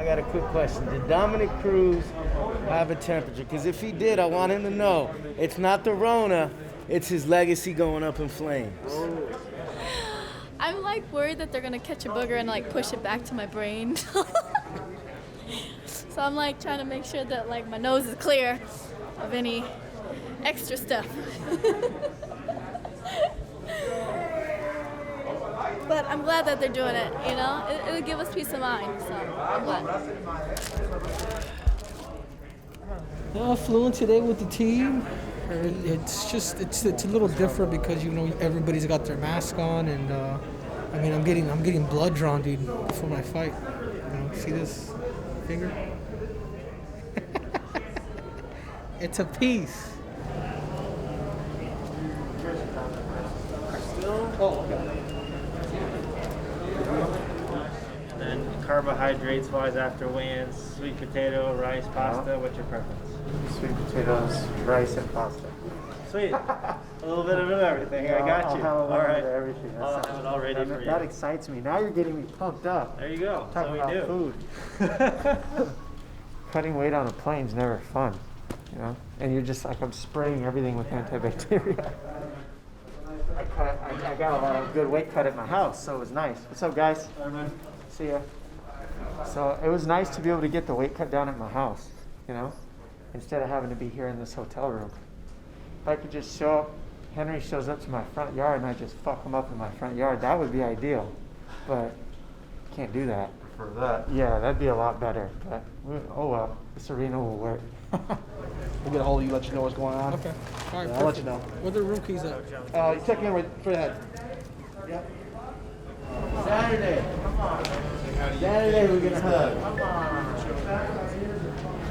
I got a quick question. Did Dominick Cruz have a temperature? Because if he did, I want him to know it's not the Rona, it's his legacy going up in flames. I'm like worried that they're gonna catch a booger and like push it back to my brain. So I'm like trying to make sure that like my nose is clear of any extra stuff. But I'm glad that they're doing it, you know? It'll give us peace of mind, so I'm glad. I flew in today with the team. It's just, it's a little different because, you know, everybody's got their mask on and, I mean, I'm getting blood drawn, dude, before my fight. You know, see this finger? It's a piece. Oh, okay. And then carbohydrates wise after weigh-ins, sweet potato, rice, pasta, what's your preference? Sweet potatoes, rice, and pasta. Sweet. A little bit of everything. I got you. I'll have a All little right. bit of everything. I'll have it all ready for you. That excites me. Now you're getting me pumped up. There you go. Talking So we about do. food. Cutting weight on a plane is never fun, you know? And you're just like, I'm spraying everything with antibacterial. I got a lot of good weight cut at my house, so it was nice. What's up, guys? See ya. So it was nice to be able to get the weight cut down at my house, you know, instead of having to be here in this hotel room. If I could just show up, Henry shows up to my front yard and I just fuck him up in my front yard, that would be ideal. But can't do that. For that. Yeah, that'd be a lot better. But oh well, this arena will work. We'll get a hold of you, let you know what's going on. Okay. All right, Yeah, I'll let you know. Where the room keys at? You check in with for the head. Yep. Saturday. Saturday we're gonna hug.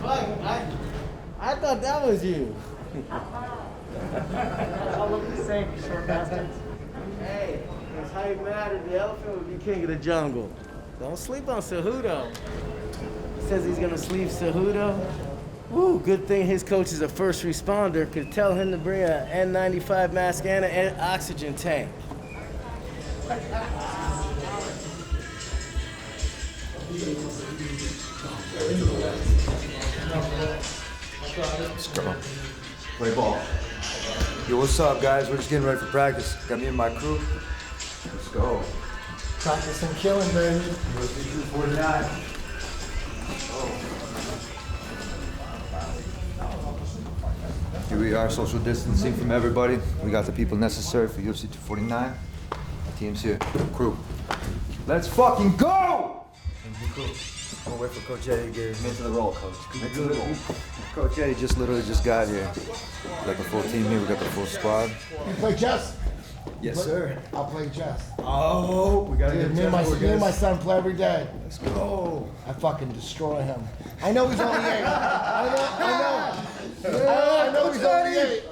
Fuck, I thought that was you. I'll look the same, you short bastards. Hey, it's height matters. The elephant would be king of the jungle. Don't sleep on Cejudo. He says he's gonna sleep Cejudo. Woo, good thing his coach is a first responder. Could tell him to bring a N95 mask and an oxygen tank. Let's go. Play ball. Yo, what's up, guys? We're just getting ready for practice. Got me and my crew. Let's go. Practice and killing, baby. UFC 249. Here we are, social distancing from everybody. We got the people necessary for UFC 249. The team's here. Crew. Let's fucking go! We'll wait for Coach Eddie to get into the role, Coach. Into the role. Coach Eddie literally just got here. We got the full team here. We got the full squad. You play chess? Yes, sir. I'll play chess. Oh, we gotta Dude, get me and my son play every day. Let's go. I fucking destroy him. I know he's only 8. I know he's only 8.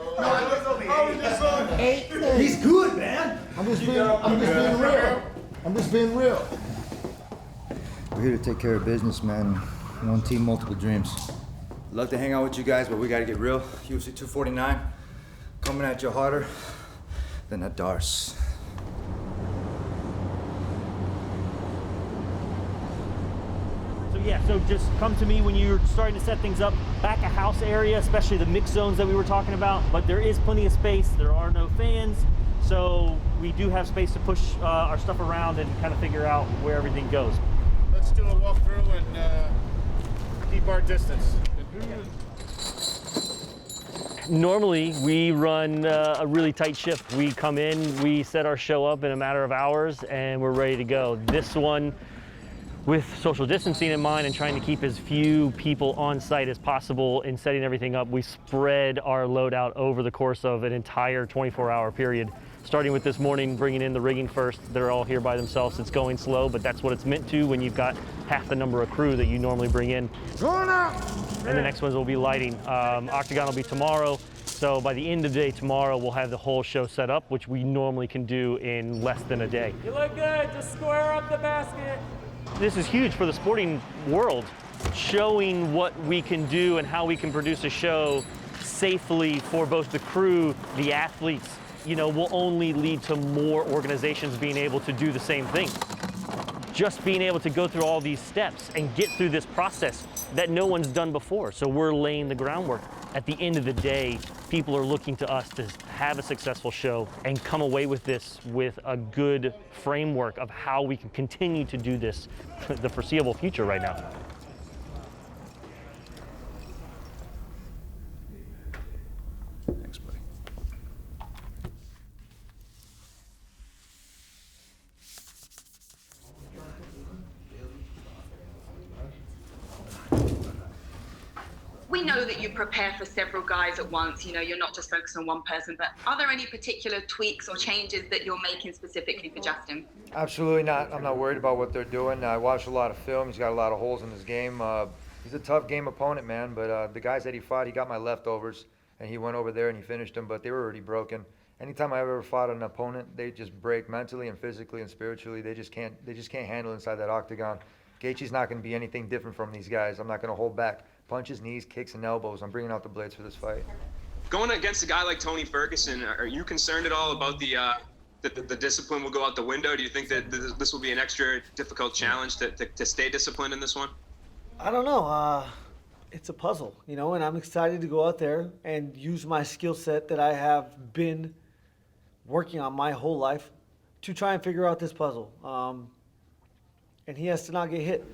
No, 8. He's good, man. I'm just being real. I'm just being real. We're here to take care of business, man. One team, multiple dreams. Love to hang out with you guys, but we gotta get real. UFC 249, coming at you harder than a Darce. So just come to me when you're starting to set things up. Back a house area, especially the mix zones that we were talking about, but there is plenty of space. There are no fans, so we do have space to push our stuff around and kind of figure out where everything goes. Let's do a walkthrough and keep our distance. Normally, we run a really tight shift. We come in, we set our show up in a matter of hours, and we're ready to go. This one, with social distancing in mind and trying to keep as few people on site as possible in setting everything up, we spread our load out over the course of an entire 24-hour period. Starting with this morning, bringing in the rigging first. They're all here by themselves. It's going slow, but that's what it's meant to when you've got half the number of crew that you normally bring in. And the next ones will be lighting. Octagon will be tomorrow. So by the end of the day tomorrow, we'll have the whole show set up, which we normally can do in less than a day. You look good, just square up the basket. This is huge for the sporting world, showing what we can do and how we can produce a show safely for both the crew, the athletes. You know, will only lead to more organizations being able to do the same thing. just being able to go through all these steps and get through this process that no one's done before. So we're laying the groundwork. At the end of the day, people are looking to us to have a successful show and come away with this with a good framework of how we can continue to do this the foreseeable future right now. Thanks, buddy. We know that you prepare for several guys at once. You know, you're not just focused on one person, but are there any particular tweaks or changes that you're making specifically for Justin? Absolutely not. I'm not worried about what they're doing. I watched a lot of film. He's got a lot of holes in his game. He's a tough game opponent, man, but the guys that he fought, he got my leftovers, and he went over there and he finished them, but they were already broken. Anytime I ever fought an opponent, they just break mentally and physically and spiritually. They just can't handle inside that octagon. Gaethje's not going to be anything different from these guys. I'm not going to hold back. Punches, knees, kicks, and elbows. I'm bringing out the blades for this fight. Going against a guy like Tony Ferguson, are you concerned at all about the discipline will go out the window? Do you think that this will be an extra difficult challenge to stay disciplined in this one? I don't know. It's a puzzle, you know, and I'm excited to go out there and use my skill set that I have been working on my whole life to try and figure out this puzzle. And he has to not get hit.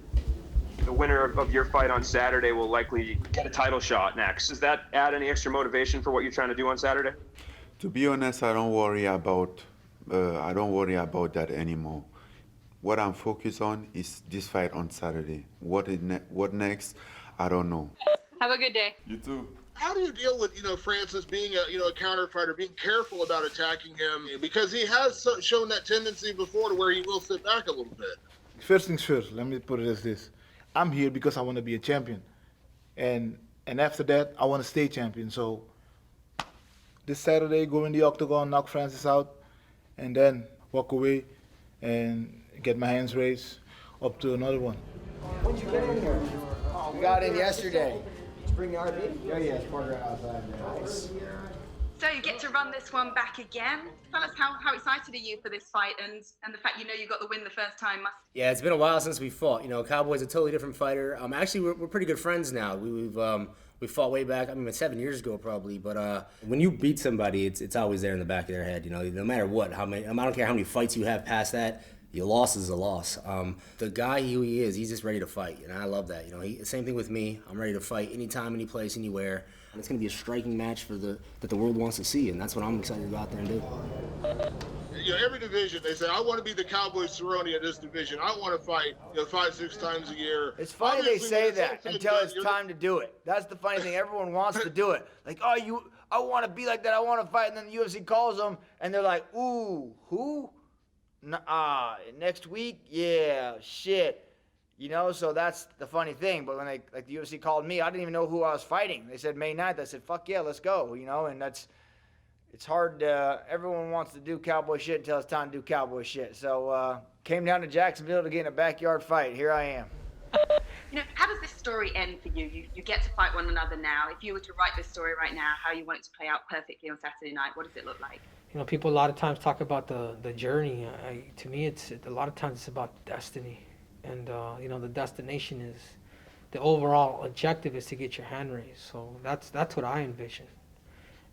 The winner of your fight on Saturday will likely get a title shot next. Does that add any extra motivation for what you're trying to do on Saturday? To be honest, I don't worry about that anymore. What I'm focused on is this fight on Saturday. What next? I don't know. Have a good day. You too. How do you deal with, Francis being a counter fighter, being careful about attacking him? Because he has shown that tendency before to where he will sit back a little bit. First things first, let me put it as this. I'm here because I want to be a champion. And after that, I want to stay champion. So this Saturday, go in the octagon, knock Francis out, and then walk away and get my hands raised up to another one. When did you get in here? We got in yesterday. Did you bring the RV? Yeah, it's parked right outside. Nice. So you get to run this one back again. Tell us how excited are you for this fight and the fact you got the win the first time. Yeah, it's been a while since we fought. Cowboy's a totally different fighter. Actually, we're pretty good friends now. We fought way back. 7 years ago probably. But when you beat somebody, it's always there in the back of their head. No matter what, I don't care how many fights you have past that. Your loss is a loss. The guy who he is, he's just ready to fight, and I love that. Same thing with me. I'm ready to fight anytime, any place, anywhere. And it's going to be a striking match that the world wants to see, and that's what I'm excited to go out there and do. Every division, they say, I want to be the Cowboy Cerrone of this division. I want to fight 5-6 times a year. It's funny they say that until it's time to do it. That's the funny thing. Everyone wants to do it. Like, I want to be like that. I want to fight. And then the UFC calls them, and they're like, ooh, who? Next week? Yeah, shit. So that's the funny thing. But when the UFC called me, I didn't even know who I was fighting. They said May 9th. I said, fuck yeah, let's go, and it's hard. Everyone wants to do cowboy shit until it's time to do cowboy shit. So came down to Jacksonville to get in a backyard fight. Here I am. How does this story end for you? You get to fight one another now. If you were to write this story right now, how you want it to play out perfectly on Saturday night, what does it look like? People a lot of times talk about the journey. To me, it's a lot of times it's about destiny. And, the destination is, the overall objective is to get your hand raised. So that's what I envision.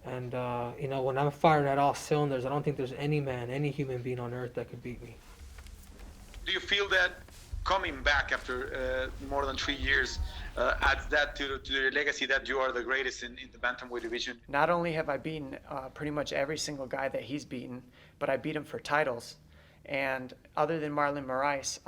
And, when I'm firing at all cylinders, I don't think there's any human being on earth that could beat me. Do you feel that coming back after more than 3 years adds that to your legacy that you are the greatest in the bantamweight division? Not only have I beaten pretty much every single guy that he's beaten, but I beat him for titles. And other than Marlon Moraes,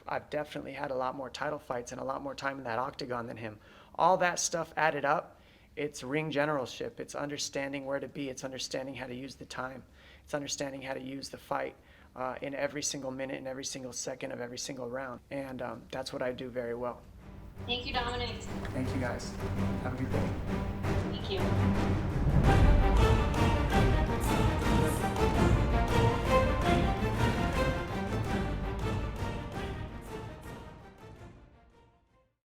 I've definitely had a lot more title fights and a lot more time in that octagon than him. All that stuff added up, it's ring generalship. It's understanding where to be. It's understanding how to use the time. It's understanding how to use the fight in every single minute and every single second of every single round. And that's what I do very well. Thank you, Dominick. Thank you, guys. Have a good day. Thank you.